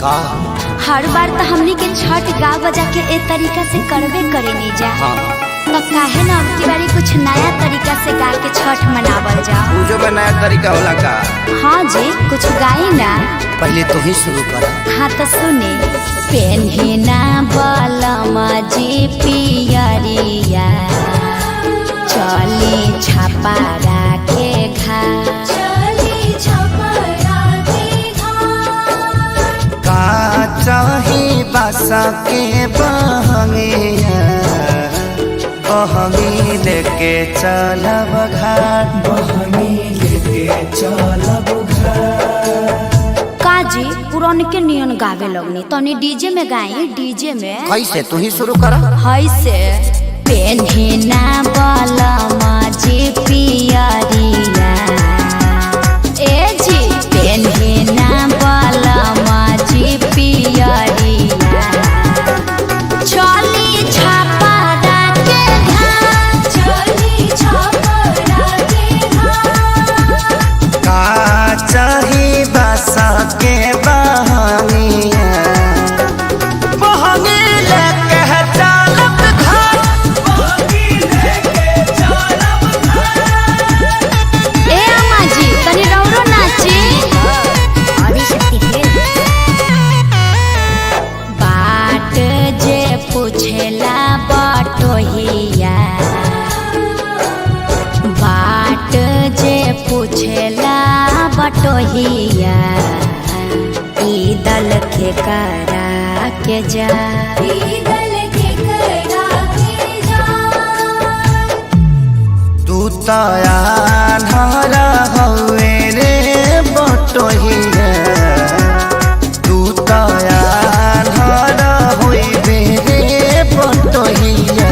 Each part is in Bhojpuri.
का हर बार तो हमनी के छठ गा बजा के ए तरीका से करबे करे नहीं जा। हाँ। तो काहे ना अब की बारी कुछ नया तरीका से गा के छठ मनावल जा। पूजो का नया तरीका होला का? हाँ जी, कुछ गाई ना। पहले तो ही शुरू कर। हाँ तो सुने। पेन्हिना बलमा जी पियरिया, चली छपारा के घाट, का चाही बासा के बहंगिया, बहंगी लेके चलब घाट, बहंगी लेके चलब घाट। काजी पुरान के नियन गावे लगनी, तनी डीजे में गाई। डीजे में कैसे? तू ही शुरू कर। हाय से पेन्हिना बलमा जी पियरिया, ए जी पेन्हिना बलमा जी पियरिया, चली छपारा के घाट, चली छपारा के घाट। का चाही बासा के बहंगिया, बहंगी लेके चलब घाट, बहंगी लेके चलब घाट। ए अम्मा जी तनी रौरो नाची। बाट जे पूछेला बटोहिया, बाट जे पूछेला बटोहिया, ई दल के करा के जा, ई दल के करा के जा। तू तया धरा हवे रे बटोहिया, तू तया धरा होइबे रे बटोहिया।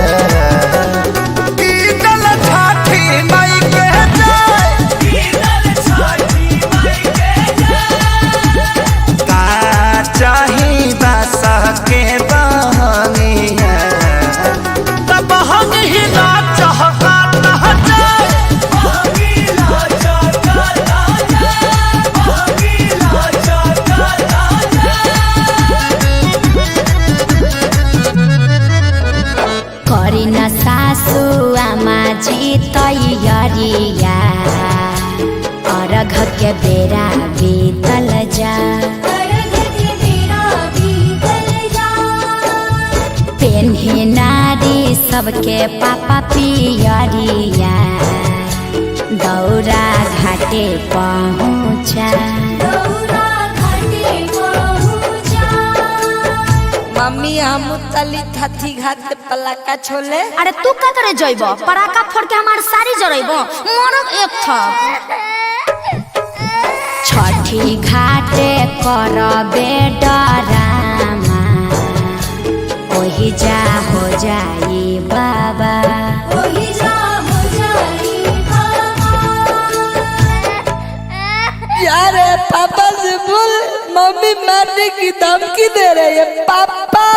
ई दल छठी माई के जाय, ई दल छठी माई के जाय। का चाही बासा के बहंगिया, तब हम ही ना चाहता ना जाए, बहंगी ना चाहता ना जाए, बहंगी ना चाहता ना जाए। करी न सासु आमा जी तैयारिया, अर्घ के बेरा बीतल जा, पेन्ही नारी सबके पापा पियरिया, दौरा घाटे पहुँचा, मम्मी हम तली थथी घाट पलाका छोले। अरे तू का करे जइबो? पराका फोड़ के हमार सारी जरइबो, मरब एक था। छठी घाटे करबे डरामा, ओही जा हो जाई बाबा, ओही जा हो जाई बाबा। यार पापा से बोल, मम्मी मारने की धमकी दे रही है। पापा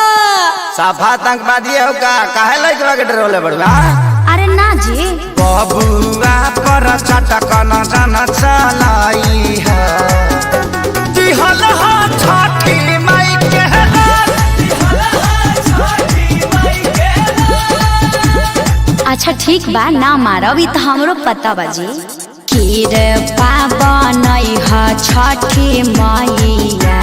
साफा आतंकवादी हो का? काहे लइकवा के डरोले बड़वा? अरे ना जी, बबुआ पर चटक न जान चलाई है, दिहल हा छठी माई के रात, दिहल हा छठी माई के रात। अच्छा ठीक बा, ना मारब, ई तो हमरो पता बाजी। कीर पावन ह छठी मैया,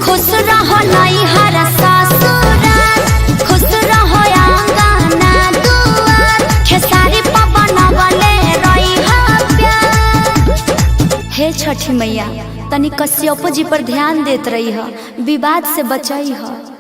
खुश रहो नैहर ससुराल, खुश रहो आंगना दुआर, खेसारी पवन बले रही प्यार। हे छठी मैया, तनी कश्यप जी पर ध्यान देत रही ह, विवाद से बचई ह।